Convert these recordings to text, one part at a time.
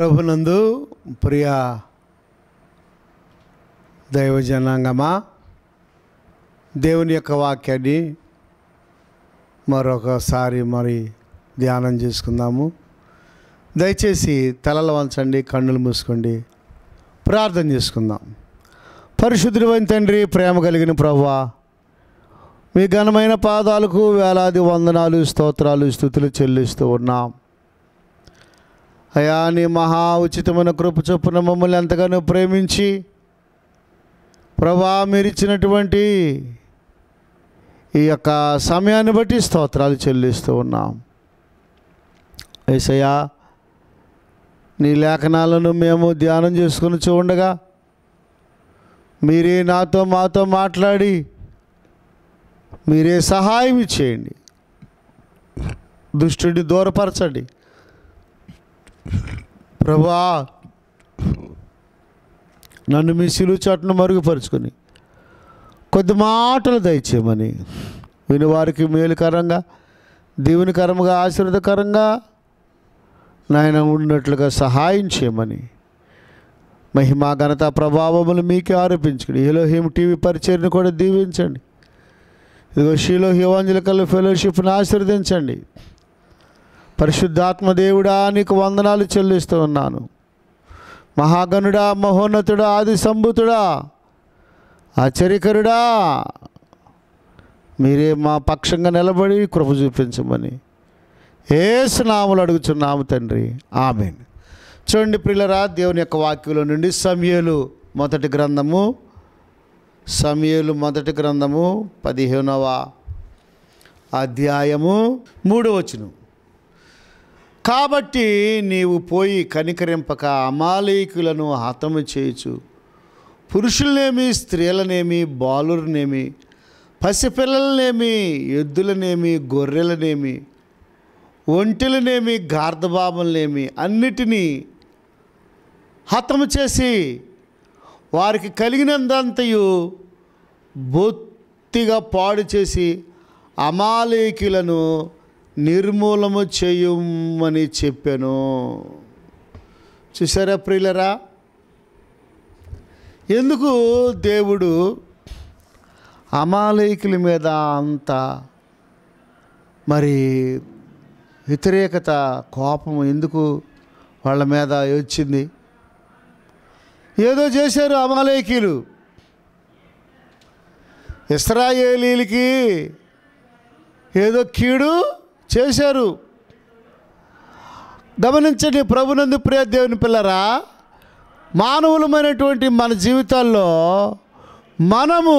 ప్రభునందు ప్రియ దైవజనాంగమా, దేవుని యొక్క వాక్యాన్ని మరొకసారి ధ్యానం చేసుకుందాము. దయచేసి తలలు వంచండి, కన్నులు మూసుకోండి, ప్రార్థన చేసుకుందాం. పరిశుద్ధుడైన తండ్రి, ప్రేమ కలిగిన ప్రభువా, మీ ఘనమైన పాదాలకు వేలాది వందనాలు, స్తోత్రాలు, స్తుతులు చెల్లిస్తూ ఉన్నాం. అయా, నీ మహా ఉచితమైన కృప చొప్పున మమ్మల్ని ఎంతగానో ప్రేమించి ప్రభువా, మీరు ఇచ్చినటువంటి ఈ యొక్క సమయాన్ని బట్టి స్తోత్రాలు చెల్లిస్తూ ఉన్నాం. యేసయ్యా, నీ లేఖనాలను మేము ధ్యానం చేసుకుని చూడగా మీరే మాతో మాట్లాడి మీరే సహాయం చేయండి. దుష్టుడిని దూరపరచండి ప్రభువా. నన్ను మీ సిలువ చాటును మరుగుపరుచుకొని కొద్ది మాటలు దయచేయమని, వినివారికి మేలుకరంగా, దేవునికరంగా, ఆశీర్వాదకరంగా నాయన ఉన్నట్లుగా సహాయం చేయమని, మహిమా ఘనత ప్రభావములు మీకే ఆరోపించుకుని ఎలోహిం టీవీ పరిచర్ని కూడా దీవించండి. ఇదిగో షీలోహి ఎవాంజలికల్ ఫెలోషిప్ను ఆశీర్వదించండి. పరిశుద్ధాత్మ దేవుడా, నీకు వందనాలు చెల్లిస్తూ ఉన్నాను. మహాగణుడా, మహోన్నతుడా, ఆది సంభూతుడా, ఆశ్చర్యకరుడా, మీరే మా పక్షంగా నిలబడి కృప చూపించమని యేసు నామములో అడుగుచున్నాము తండ్రి, ఆమేన్. చూడండి ప్రియులారా, దేవుని యొక్క వాక్యంలో నుండి సమూయేలు మొదటి గ్రంథము 15వ అధ్యాయము 3వ వచనం. కాబట్టి నీవు పోయి కనికరింపక అమాలేకులను హతము చేయుచు, పురుషులనేమి, స్త్రీలనేమి, బాలురనేమి, పసిపిల్లలనేమి, ఎద్దులనేమి, గొర్రెలనేమి, ఒంటెలనేమి, గార్ధబాములనేమి అన్నిటినీ హతము చేసి వారికి కలిగినందంతయు బొత్తిగా పాడు చేసి అమాలేకులను నిర్మూలము చేయమని చెప్పాను. చూసారా ప్రియులరా, ఎందుకు దేవుడు అమాలేకుల మీద అంత వ్యతిరేకత, కోపం ఎందుకు వాళ్ళ మీద వచ్చింది? ఏదో చేశారు అమాలేకీలు, ఇశ్రాయేలీలకి ఏదో కీడు చేశారు. గమనించండి ప్రభునందు ప్రియ దేవుని పిల్లరా, మానవులమైనటువంటి మన జీవితాల్లో మనము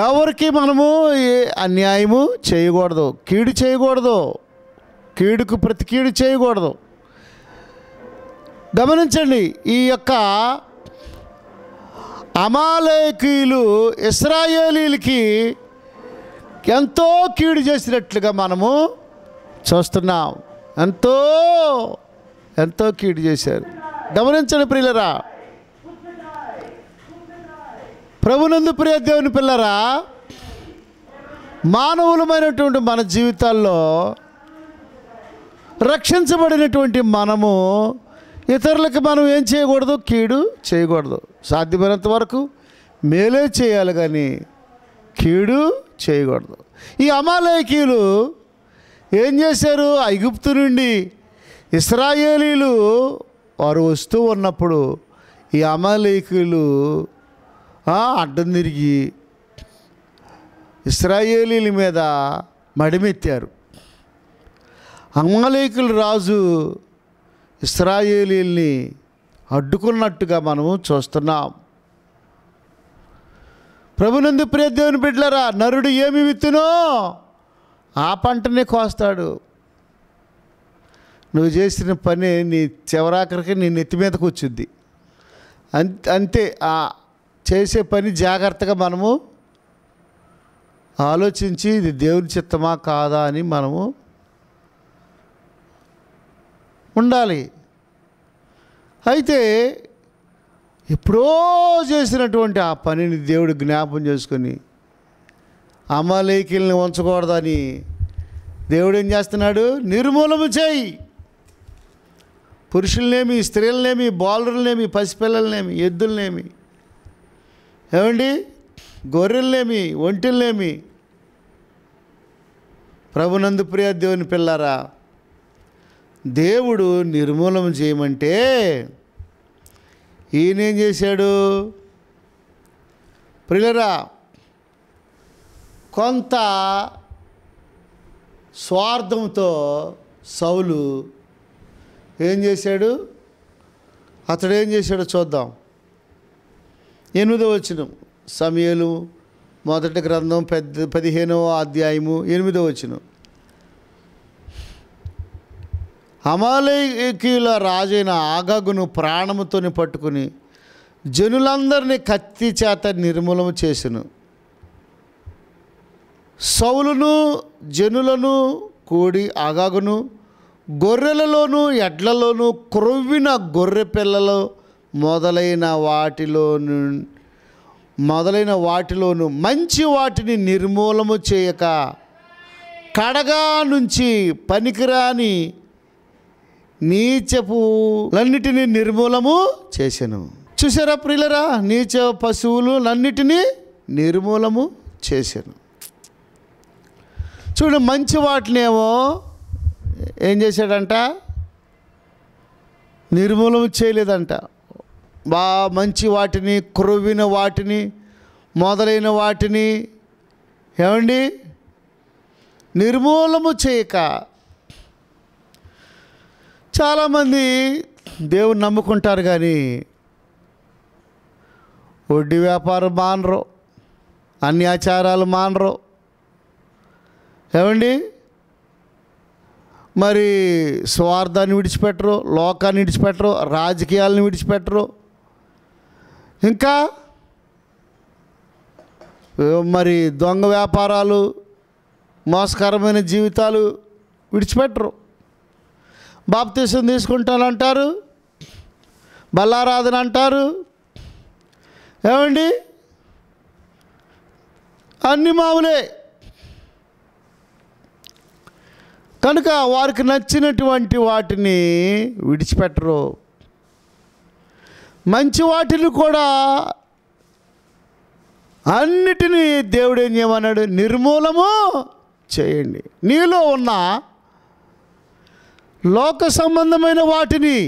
ఎవరికి అన్యాయము చేయకూడదు, కీడు చేయకూడదు, కీడుకు ప్రతి కీడు చేయకూడదు. గమనించండి, ఈ యొక్క అమాలేకీయులు ఇశ్రాయేలీలకి ఎంతో కీడు చేసినట్లుగా మనము చూస్తున్నాం. ఎంతో కీడు చేశారు. గమనించండి ప్రియులరా, ప్రభునందు ప్రియ దేవుని పిల్లరా, మానవులమైనటువంటి మన జీవితాల్లో రక్షించబడినటువంటి మనము ఇతరులకు మనం ఏం చేయకూడదు? కీడు చేయకూడదు. సాధ్యమైనంత వరకు మేలే చేయాలి, కానీ కీడు చేయకూడదు. ఈ అమాలేకీయులు ఏం చేశారు? ఐగుప్తు నుండి ఇశ్రాయేలీలు వారు వస్తూ ఉన్నప్పుడు ఈ అమాలేకీయులు అడ్డం తిరిగి ఇశ్రాయేలీల మీద మడిమెత్తారు. అమాలేకీయుల రాజు ఇశ్రాయేలీల్ని అడ్డుకున్నట్టుగా మనము చూస్తున్నాం. ప్రభునందు ప్రియ దేవుని బిడ్డలారా, నరుడు ఏమి విత్తునో ఆ పంటనే కోస్తాడు. నువ్వు చేసిన పని నీ చివరాఖరికి నీ నెత్తి మీదకి వచ్చింది. అంతే. ఆ చేసే పని జాగ్రత్తగా మనము ఆలోచించి ఇది దేవుని చిత్తమా కాదా అని మనము ఉండాలి. అయితే ఎప్పుడో చేసినటువంటి ఆ పనిని దేవుడు జ్ఞాపం చేసుకొని అమాలేకీల్ని ఉంచకూడదని దేవుడు ఏం చేస్తున్నాడు? నిర్మూలన చేయి. పురుషులనేమి, స్త్రీలనేమి, బాలులనేమి, పసిపిల్లలనేమి, ఎద్దులనేమి, ఏమండి, గొర్రెలనేమి, ఒంటెలనేమి. ప్రభునందు ప్రియ దేవుని పిల్లారా, దేవుడు నిర్మూలన చేయమంటే ఈయనేం చేశాడు? ప్రియులరా, కొంత స్వార్థంతో సౌలు ఏం చేశాడు? అతడు ఏం చేశాడో చూద్దాం. 8వ వచనం, సమూయేలు మొదటి గ్రంథం 15వ అధ్యాయము 8వ వచనం. అమాలేకీయుల రాజైన ఆగగును ప్రాణముతోని పట్టుకుని జనులందరినీ కత్తి చేత నిర్మూలన చేసెను. సౌలును జనులను కూడి ఆగాగును గొర్రెలలోను ఎడ్లలోను క్రొవ్విన గొర్రె పిల్లలు మొదలైన వాటిలోను మంచి వాటిని నిర్మూలము చేయక కడగా నుంచి పనికిరాని నీచపులన్నిటినీ నిర్మూలము చేసెను. చూసారా ప్రియులరా, నీచ పశువులన్నిటినీ నిర్మూలము చేశాను. చూడు, మంచి వాటినేమో ఏం చేశాడంట? నిర్మూలన చేయలేదంట. మంచి వాటిని, క్రొవ్విన వాటిని, మొదలైన వాటిని ఏమండి నిర్మూలము చేయక. చాలామంది దేవుని నమ్ముకుంటారు కానీ వడ్డీ వ్యాపారం మానరు, అన్యాచారాలు మానరు, ఏమండి మరి స్వార్థాన్ని విడిచిపెట్టరు, లోకాన్ని విడిచిపెట్టరు, రాజకీయాలను విడిచిపెట్టరు, ఇంకా మరి దొంగ వ్యాపారాలు, మోసకరమైన జీవితాలు విడిచిపెట్టరు. బాప్తీసం తీసుకుంటానంటారు, బల్లారాధన అంటారు, ఏమండి అన్ని మామూలే. కనుక వారికి నచ్చినటువంటి వాటిని విడిచిపెట్టరు. మంచి వాటిని కూడా అన్నిటినీ దేవుడు ఏం చేయమన్నాడు? నిర్మూలము చేయండి. నీలో ఉన్న లోక సంబంధమైన వాటిని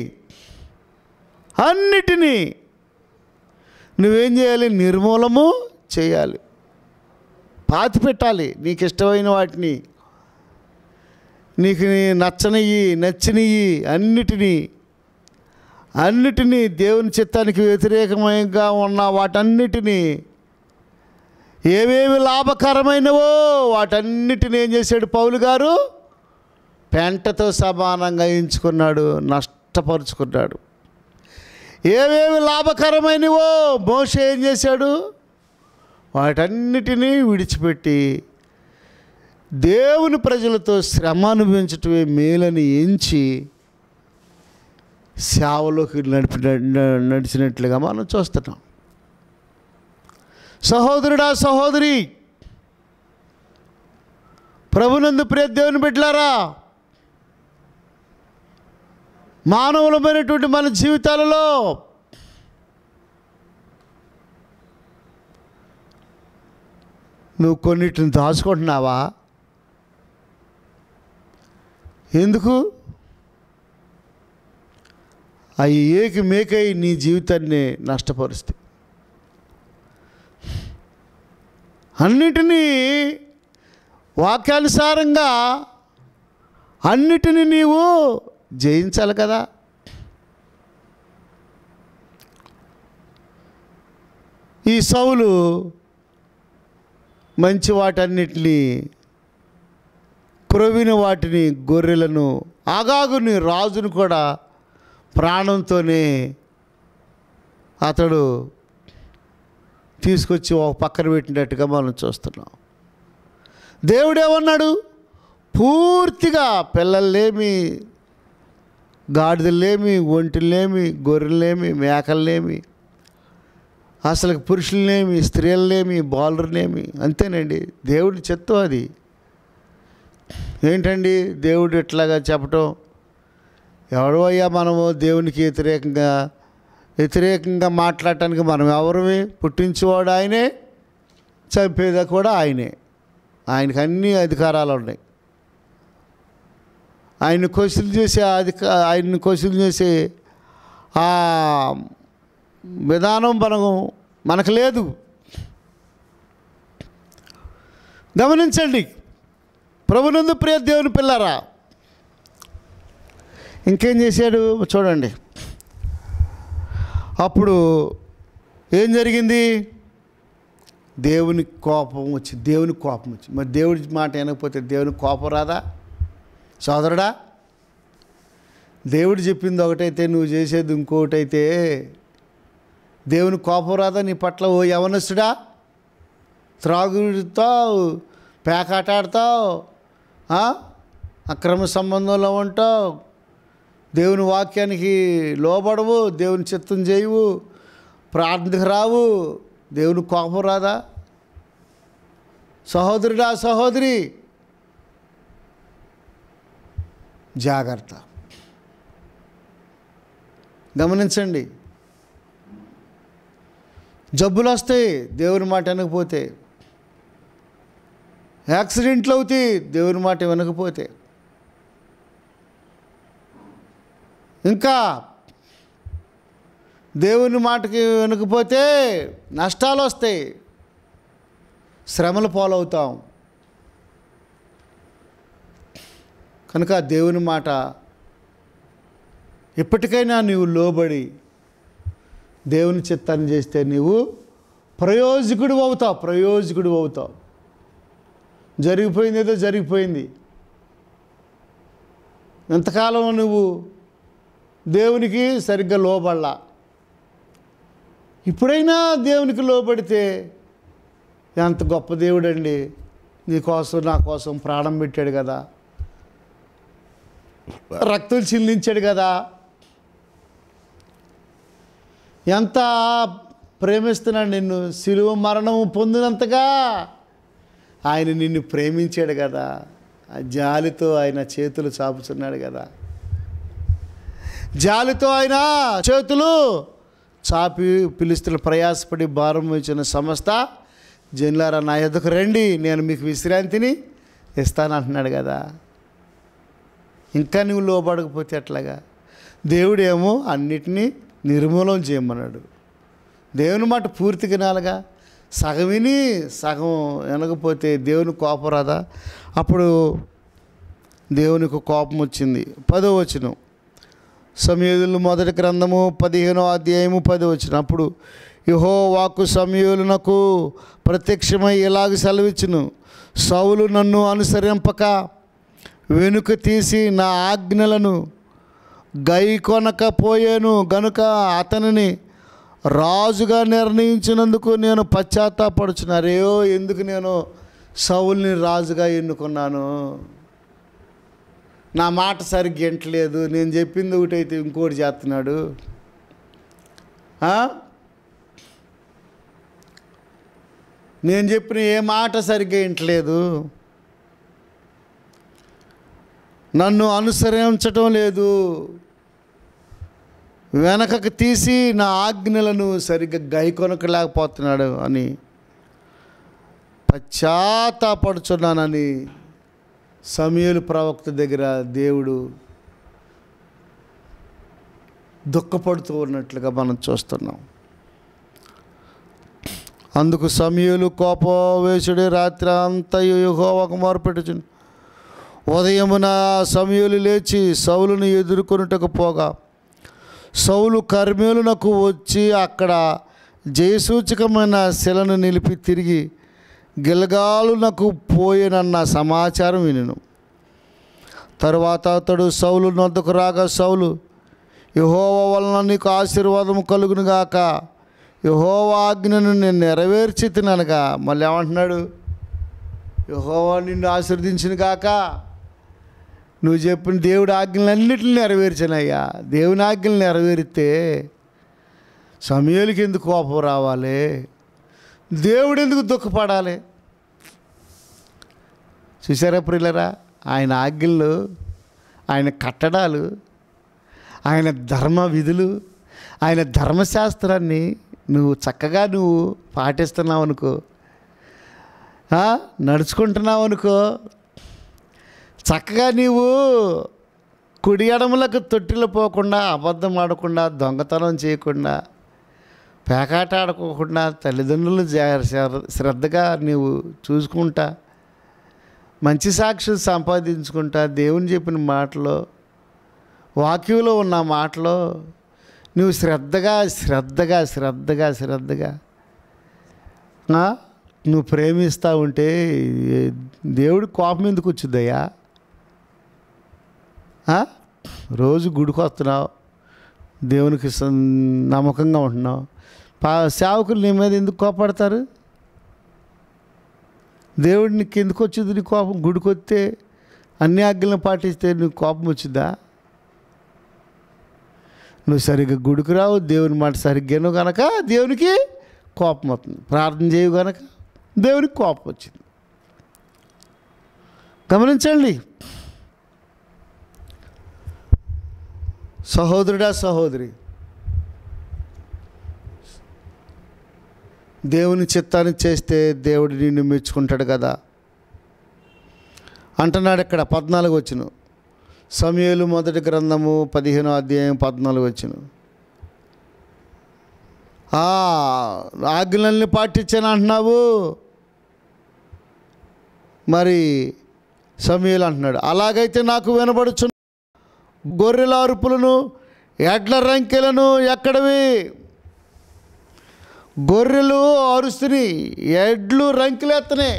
అన్నిటినీ నువ్వేం చేయాలి? నిర్మూలము చేయాలి, పాతి పెట్టాలి. నీకు ఇష్టమైన వాటిని, నీకు నచ్చినవి అన్నిటినీ దేవుని చిత్తానికి వ్యతిరేకంగా ఉన్న వాటన్నిటినీ, ఏవేవి లాభకరమైనవో వాటన్నిటిని ఏం చేశాడు పౌలు గారు? పెంటతో సమానంగా ఎంచుకున్నాడు, నష్టపరుచుకున్నాడు. ఏవేవి లాభకరమైనవో మోషే ఏం చేశాడు? వాటన్నిటినీ విడిచిపెట్టి దేవుని ప్రజలతో శ్రమ అనుభవించటమే మేలని ఎంచి సేవలోకి నడిచినట్లుగా మనం చూస్తున్నాం. సహోదరుడా, సహోదరి, ప్రభునందు ప్రియ దేవుని బిడ్డలారా, మానవులమైనటువంటి మన జీవితాలలో నువ్వు కొన్నిటిని దాచుకుంటున్నావా? ఎందుకు? అవి మేకై నీ జీవితాన్ని నష్టపరుస్తాయి. అన్నిటినీ వాక్యానుసారంగా అన్నిటినీ నీవు జయించాలి కదా. ఈ సౌలు మంచి వాటన్నిటినీ, క్రొవ్విన వాటిని, గొర్రెలను, ఆగాగుని రాజును కూడా ప్రాణంతోనే అతడు తీసుకొచ్చి ఒక పక్కన పెట్టినట్టుగా మనం చూస్తున్నాం. దేవుడేమన్నాడు? పూర్తిగా పిల్లల్లేమి, గాడిదలేమి, ఒంటిలేమి, గొర్రెలేమి, మేకలనేమి, అసలు పురుషులనేమి, స్త్రీలనేమి, బాలురనేమి, అంతేనండి. దేవుడి చిత్తం అది. ఏంటండి దేవుడు ఇట్లాగా చెప్పటం? ఎవడు అయ్యా మనము దేవునికి వ్యతిరేకంగా మాట్లాడటానికి మనం ఎవరివి? పుట్టించేవాడు ఆయనే, చంపేదా కూడా ఆయనే. ఆయనకు అన్ని అధికారాలు ఉన్నాయి. ఆయన్ని క్వశ్చన్ చేసే ఆయన్ని క్వశ్చన్ చేసే ఆ విధానం మనకు లేదు. గమనించండి ప్రభునందు ప్రియ దేవుని పిల్లారా. ఇంకేం చేశాడు చూడండి. అప్పుడు ఏం జరిగింది? దేవుని కోపం వచ్చి మరి దేవుడి మాట వినకపోతే దేవుని కోపం రాదా సోదరుడా? దేవుడు చెప్పింది ఒకటైతే నువ్వు చేసేది ఇంకొకటైతే దేవుని కోపం రాదా నీ పట్ల? ఓ యవనస్తుడా, త్రాగుతావు, పేకాట ఆడతావు, అక్రమ సంబంధంలో ఉంటావు, దేవుని వాక్యానికి లోబడవు, దేవుని చిత్తం చేయవు, ప్రార్థనకు రావు, దేవుని కోపం రాదా? సహోదరుడా, సహోదరి, జాగ్రత్త. గమనించండి. జబ్బులు వస్తాయి దేవుని మాట వినకపోతే, యాక్సిడెంట్లు అవుతాయి దేవుని మాట వినకపోతే, ఇంకా దేవుని మాటకి వినకపోతే నష్టాలు వస్తాయి, శ్రమలు పాలవుతాం. కనుక దేవుని మాట ఎప్పటికైనా నీవు లోబడి దేవుని చిత్తాన్ని చేస్తే నీవు ప్రయోజకుడు అవుతావు. జరిగిపోయింది ఏదో జరిగిపోయింది. ఎంతకాలం నువ్వు దేవునికి సరిగ్గా లోబడలా. ఇప్పుడైనా దేవునికి లోబడితే ఎంత గొప్ప దేవుడండి, నీకోసం నా కోసం ప్రాణం పెట్టాడు కదా, రక్తం చిందించాడు కదా, ఎంత ప్రేమిస్తున్నాడు నిన్ను, శిలువ మరణము పొందినంతగా ఆయన నిన్ను ప్రేమించాడు కదా, ఆ జాలితో ఆయన చేతులు చాపుతున్నాడు కదా, జాలితో ఆయన చేతులు చాపి పిలుస్తున్న ప్రయాసపడి భారం వచ్చిన సమస్త జనులారా నా యొద్దకు రండి, నేను మీకు విశ్రాంతిని ఇస్తానంటున్నాడు కదా. ఇంకా నువ్వు లోబడకపోతే ఎట్లాగా? దేవుడేమో అన్నిటినీ నిర్మూలన చేయమన్నాడు. దేవుని మాట పూర్తిగా వినాలిగా. సగం విని సగం వినకపోతే దేవుని కోపం రాదా? అప్పుడు దేవునికి కోపం వచ్చింది. 10వ వచనం, సమూయేలు మొదటి గ్రంథము 15వ అధ్యాయము 10వ వచనం. అప్పుడు యెహోవా వాక్కు సమూయేలునకు ప్రత్యక్షమై ఇలాగ సెలవిచ్చును, సౌలు నన్ను అనుసరింపక వెనుక తీసి నా ఆజ్ఞలను గైకొనకపోయాను గనుక అతనిని రాజుగా నిర్ణయించినందుకు నేను పశ్చాత్తాపడుచున్నాను. అరేయో, ఎందుకు నేను సౌలుని రాజుగా ఎన్నుకున్నాను? నా మాట సరిగ్గా వింటలేదు, నేను చెప్పింది ఒకటైతే ఇంకోటి చేస్తున్నాడు. నేను చెప్పిన ఏ మాట సరిగ్గా వింటలేదు, నన్ను అనుసరించటం లేదు, వెనకకు తీసి నా ఆజ్ఞలను సరిగ్గా గైకొనకలేకపోతున్నాడు అని పశ్చాత్తాపడుచున్నానని సమూయేలు ప్రవక్త దగ్గర దేవుడు దుఃఖపడుతూ ఉన్నట్లుగా మనం చూస్తున్నాం. అందుకు సమూయేలు కోపవేశుడి రాత్రి అంతా యెహోవాకు మొరపెట్టుచుండు. ఉదయమున సమూయేలు లేచి సౌలును ఎదుర్కొనుటకు పోగా సౌలు కర్మేలునకు వచ్చి అక్కడ జయసూచకమైన శిలను నిలిపి తిరిగి గిల్గాలునకు పోయేనన్న సమాచారం వినెను. తరువాత అతడు సౌలు నొద్దకు రాగా సౌలు, యెహోవా వలన నీకు ఆశీర్వాదము కలుగును గాక, యెహోవా ఆజ్ఞను నేను నెరవేర్చి తిననగా. మళ్ళీ ఏమంటున్నాడు? యెహోవా నిన్ను ఆశీర్వదించిన గాక, నువ్వు చెప్పిన దేవుడి ఆజ్ఞలన్నిటిని నెరవేర్చానయ్యా. దేవుని ఆజ్ఞలు నెరవేరితే సమూయేలుకి ఎందుకు కోపం రావాలి? దేవుడు ఎందుకు దుఃఖపడాలి? చూసారా ప్రియులరా, ఆయన ఆజ్ఞలు, ఆయన కట్టడాలు ఆయన ధర్మ విధులు, ఆయన ధర్మశాస్త్రాన్ని చక్కగా పాటిస్తున్నావు అనుకో, నడుచుకుంటున్నావు అనుకో, చక్కగా నీవు కుడి ఎడమలకు తొట్టిలో పోకుండా, అబద్ధం ఆడకుండా, దొంగతనం చేయకుండా, పేకాట ఆడుకోకుండా, తల్లిదండ్రులు శ్రద్ధగా నీవు చూసుకుంటా, మంచి సాక్షులు సంపాదించుకుంటా, దేవుని చెప్పిన మాటలో, వాక్యంలో ఉన్న మాటలో నువ్వు శ్రద్ధగా నువ్వు ప్రేమిస్తూ ఉంటే దేవుడి కోపం ఎందుకు వచ్చిందయ్యా? రోజు గుడికి వస్తున్నావు, దేవునికి నమ్మకంగా ఉంటున్నావు, సేవకులు నీ మీద ఎందుకు కోపడతారు? దేవుడికి ఎందుకు వచ్చింది నీ కోపం? గుడికి వస్తే అన్ని ఆజ్ఞలను పాటిస్తే నీకు కోపం వచ్చిందా? నువ్వు సరిగ్గా గుడికి రావు, దేవుని మాట సరిగ్గాను కనుక దేవునికి కోపం వస్తుంది. ప్రార్థన చేయవు కనుక దేవునికి కోపం వచ్చింది. గమనించండి సహోదరుడా, సహోదరి, దేవుని చిత్తాన్ని చేస్తే దేవుడు నిన్ను మెచ్చుకుంటాడు కదా అంటున్నాడు. ఇక్కడ 14 వచ్చును, సమూయేలు మొదటి గ్రంథము 15వ అధ్యాయం 14 వచ్చును. ఆజ్ఞల్ని పాటించాను అంటున్నావు, మరి సమూయేలు అంటున్నాడు, అలాగైతే నాకు వినబడుచున్న గొర్రెల అరుపులను, ఎడ్ల రంకెలను ఎక్కడవి? గొర్రెలు అరుస్తున్నాయి, ఎడ్లు రంకెలు ఎత్తనాయి.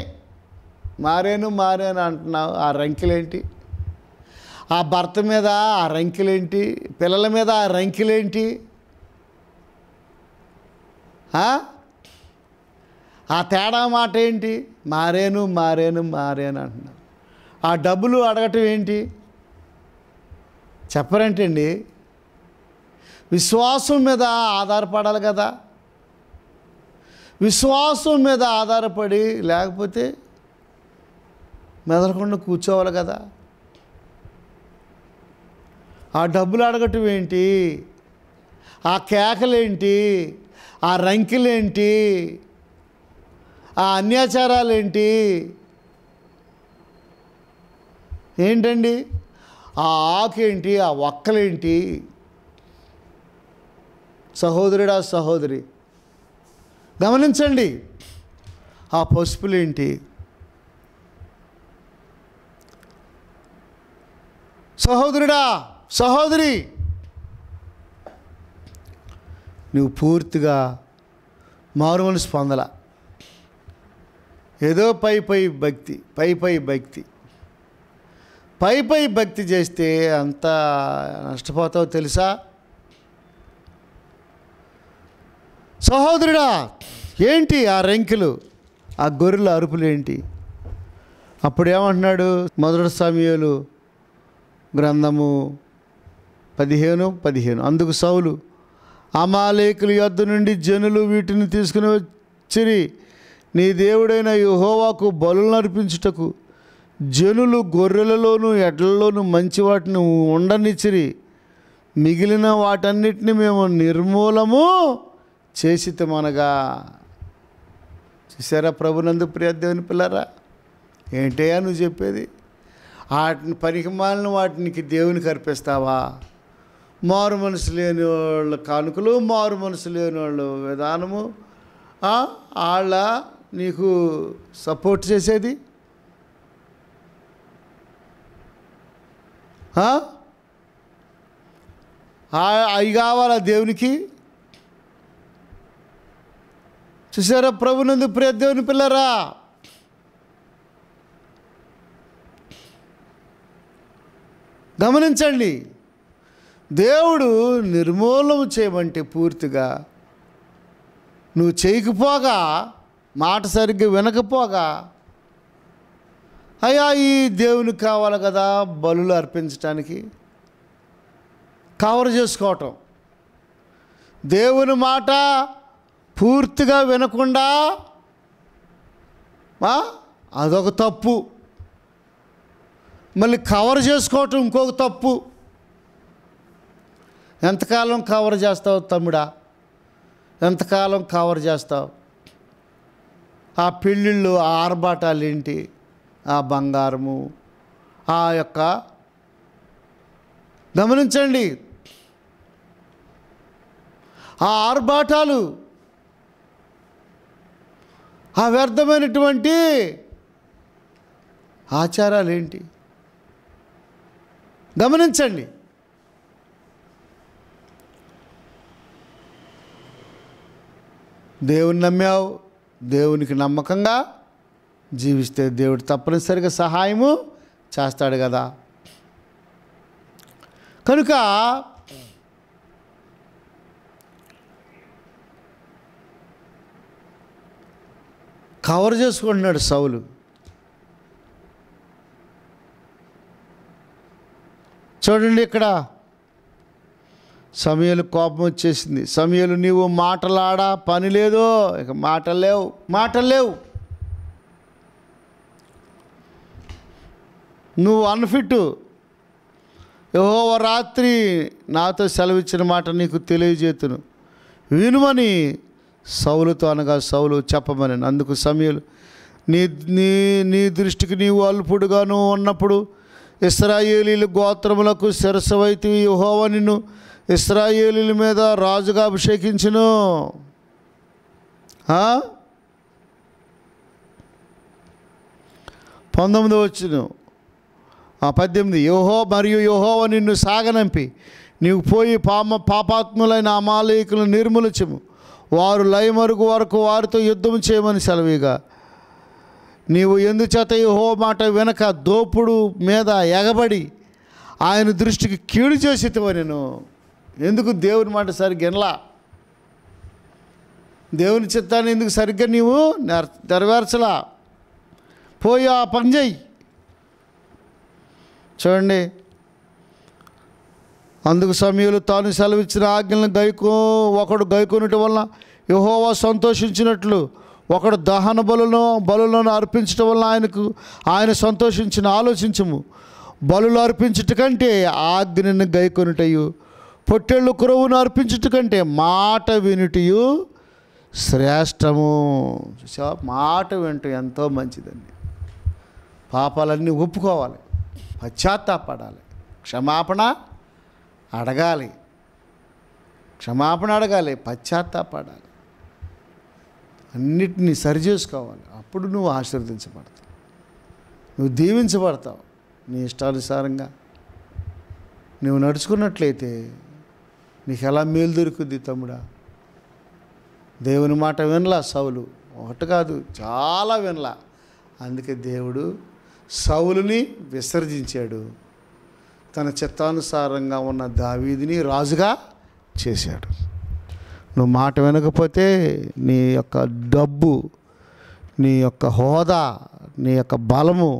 మారేను అంటున్నావు, ఆ రంకెలేంటి? ఆ భర్త మీద ఆ రంకెలేంటి? పిల్లల మీద ఆ రంకెలేంటి? ఆ తేడా మాట ఏంటి? మారేను అంటున్నావు. ఆ డబ్బులు అడగటం ఏంటి? చెప్పరంటండి. విశ్వాసం మీద ఆధారపడాలి కదా. విశ్వాసం మీద ఆధారపడి లేకపోతే మెదలకుండా కూర్చోవాలి కదా. ఆ డబ్బులు అడగటం ఏంటి? ఆ కేకలేంటి? ఆ రంకెలేంటి? ఆ అన్యాచారాలేంటి? ఏంటండి? ఆ ఆకేంటి? ఆ ఒక్కలేంటి? సహోదరుడా, సహోదరి, గమనించండి. ఆ పసుపులేంటి? సహోదరుడా, సహోదరి, నువ్వు పూర్తిగా మారుమనసు పొందల. ఏదో పై భక్తి చేస్తే అంత నష్టపోతావు తెలుసా? సహోదరుడా, ఏంటి ఆ రంకెలు, ఆ గొర్రెల అరుపులు ఏంటి? అప్పుడు ఏమంటున్నాడు? మొదటి సమూయేలు గ్రంథము 15:15, అందుకు సౌలు, అమాలేకుల యొద్ద నుండి జనులు వీటిని తీసుకుని వచ్చిరి, నీ దేవుడైన యెహోవాకు బలులను అర్పించుటకు జనులు గొర్రెలలోను ఎడ్లలోను మంచి వాటిని ఉండనిచ్చిరి, మిగిలిన వాటన్నిటిని మేము నిర్మూలము చేసితమనగా. చూసారా ప్రభునందు ప్రియ దేవుని పిల్లరా? ఏంటయ్యా నువ్వు చెప్పేది? వాటిని పనికిమాలిన వాటికి దేవునికి అర్పిస్తావా? మారు మనసు లేని వాళ్ళ కానుకలు, మారు మనసు లేని వాళ్ళు విధానము, వాళ్ళ నీకు సపోర్ట్ చేసేది? అవి కావాలా దేవునికి? చూసారా ప్రభునందు ప్రియ దేవుని పిల్లరా? గమనించండి. దేవుడు నిర్మూలన చేయమంటే పూర్తిగా నువ్వు చేయకపోగా, మాట సరిగ్గా వినకపోగా, అయ్యా ఈ దేవునికి కావాలి కదా బలులు అర్పించడానికి, కవర్ చేసుకోవటం. దేవుని మాట పూర్తిగా వినకుండా అదొక తప్పు, మళ్ళీ కవర్ చేసుకోవటం ఇంకొక తప్పు. ఎంతకాలం కవర్ చేస్తావు తమ్ముడా? ఎంతకాలం కవర్ చేస్తావు? ఆ పెళ్ళిళ్ళు, ఆ ఆర్భాటాలు ఏంటి? ఆ బంగారము, ఆ యొక్క గమనించండి, ఆ ఆర్భాటాలు, ఆ వ్యర్థమైనటువంటి ఆచారాలు ఏంటి? గమనించండి. దేవుని నమ్మావు, దేవునికి నమ్మకంగా జీవిస్తే దేవుడు తప్పనిసరిగా సహాయము చేస్తాడు కదా. కనుక కవర్ చేసుకుంటున్నాడు సౌలు. చూడండి, ఇక్కడ సమూయేలు కోపం వచ్చేసింది. సమూయేలు, నీవు మాటలాడా పని లేదో, ఇక మాటలు లేవు, నువ్వు అన్ఫిట్. యెహోవా రాత్రి నాతో సెలవిచ్చిన మాట నీకు తెలియజేతును, వినుమని సౌలుతో అనగా సౌలు చెప్పమని. అందుకు సమూయేలు, నీ నీ నీ దృష్టికి నీవు అల్పుడుగాను ఉన్నప్పుడు ఇశ్రాయేలీల గోత్రములకు శిరస్సువైతివి. యెహోవా నిన్ను ఇశ్రాయేలీల మీద రాజుగా అభిషేకించును. 18 యెహోవా నిన్ను సాగనంపి నీవు పోయి పాపాత్ములైన అమాలేకులను నిర్మూలించుము, వారు లయమరుగు వరకు వారితో యుద్ధం చేయమని సెలవిగా. నీవు ఎందుచేత యెహోవా మాట వెనక దోపుడు మీద ఎగబడి ఆయన దృష్టికి కీడు చేసేవని నేను. ఎందుకు దేవుని మాట సరిగ్గా వినలా? దేవుని చిత్తాన్ని ఎందుకు సరిగ్గా నీవు నెరవేర్చలా? పోయి ఆ పని చేయి. చూడండి, అందుకు సమూయేలు తాను సెలవిచ్చిన ఆజ్ఞలను ఒకడు గైకొనుట వలన యెహోవా సంతోషించినట్లు ఒకడు దహన బలులను అర్పించటం వలన ఆయన సంతోషించిన. ఆలోచించము, బలులు అర్పించుట కంటే ఆజ్ఞను గైకొనుటయు, పొట్టేళ్ళు కురవును అర్పించుట కంటే మాట వినుటయు శ్రేష్టము. చూసావా, మాట వింటూ ఎంతో మంచిదండి. పాపాలన్నీ ఒప్పుకోవాలి, పశ్చాత్తాపడాలి, క్షమాపణ అడగాలి, పశ్చాత్తాపడాలి, అన్నిటినీ సరిచేసుకోవాలి. అప్పుడు నువ్వు ఆశీర్వదించబడతావు, నువ్వు దీవించబడతావు. నీ ఇష్టానుసారంగా నువ్వు నడుచుకున్నట్లయితే నీకు ఎలా మేలు దొరుకుద్ది తమ్ముడా? దేవుని మాట వినలా సౌలు, ఒకటి కాదు చాలా వినలా. అందుకే దేవుడు సౌలుని విసర్జించాడు, తన చిత్తానుసారంగా ఉన్న దావీదుని రాజుగా చేశాడు. నువ్వు మాట వినకపోతే నీ యొక్క డబ్బు, నీ యొక్క హోదా, నీ యొక్క బలము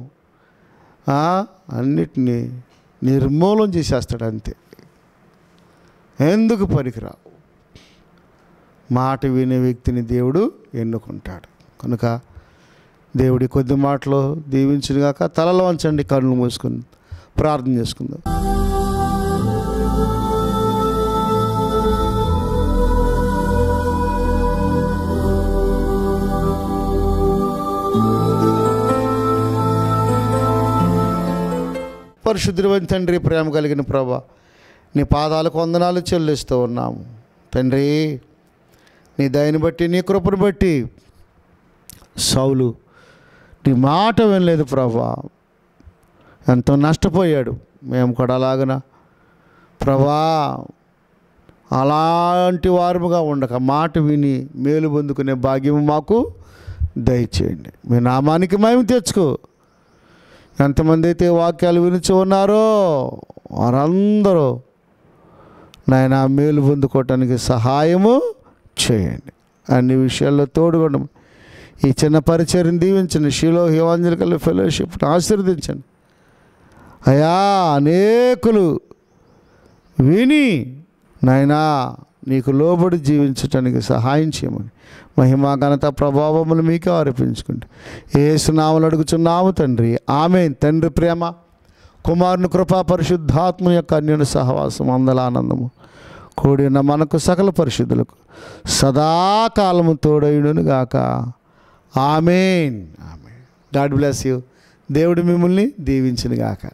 అన్నిటినీ నిర్మూలన చేసేస్తాడు. అంతే, ఎందుకు పనికిరావు. మాట వినే వ్యక్తిని దేవుడు ఎన్నుకుంటాడు. కనుక దేవుడి కొద్ది మాటలు దీవించుగాక. తలలో వంచండి, కళ్ళు మూసుకుని ప్రార్థన చేసుకుందాం. పరిశుద్ధుడైన తండ్రి, ప్రేమ కలిగిన ప్రభా, నీ పాదాలకు వందనాలు చెల్లిస్తూ ఉన్నాము తండ్రి. నీ దయని బట్టి, నీ కృపను బట్టి సౌలు నీ మాట వినలేదు ప్రభా, ఎంతో నష్టపోయాడు. మేము కూడా అలాగన ప్రభా అలాంటి వారముగా ఉండక మాట విని మేలు పొందుకునే భాగ్యము మాకు దయచేయండి. మీ నామానికి మహిమ తెచ్చుకో. ఎంతమంది అయితే వాక్యాలు వినిచి ఉన్నారో వారందరూ నాయన మేలు పొందుకోవటానికి సహాయము చేయండి. అన్ని విషయాల్లో తోడుగొండ. ఈ చిన్న పరిచయం దీవించండి. షిలో ఎవాంజలికల్ ఫెలోషిప్ని ఆశీర్వదించండి అయా. అనేకులు విని నాయనా నీకు లోబడి జీవించటానికి సహాయం చేయమని మహిమా ఘనత ప్రభావములు మీకే ఆరోపించుకుంటూ యేసు నామములో అడుగుచున్నాము తండ్రి, ఆమేన్. తండ్రి ప్రేమ, కుమారుని కృపా, పరిశుద్ధాత్మ యొక్క అన్యోన్య సహవాసం, అందల ఆనందము కూడిన మనకు సకల పరిశుద్ధులకు సదాకాలము తోడయుడును గాక. ఆమేన్. ఆమేన్. God bless you. దేవుడు మిమ్మల్ని దీవించును గాక.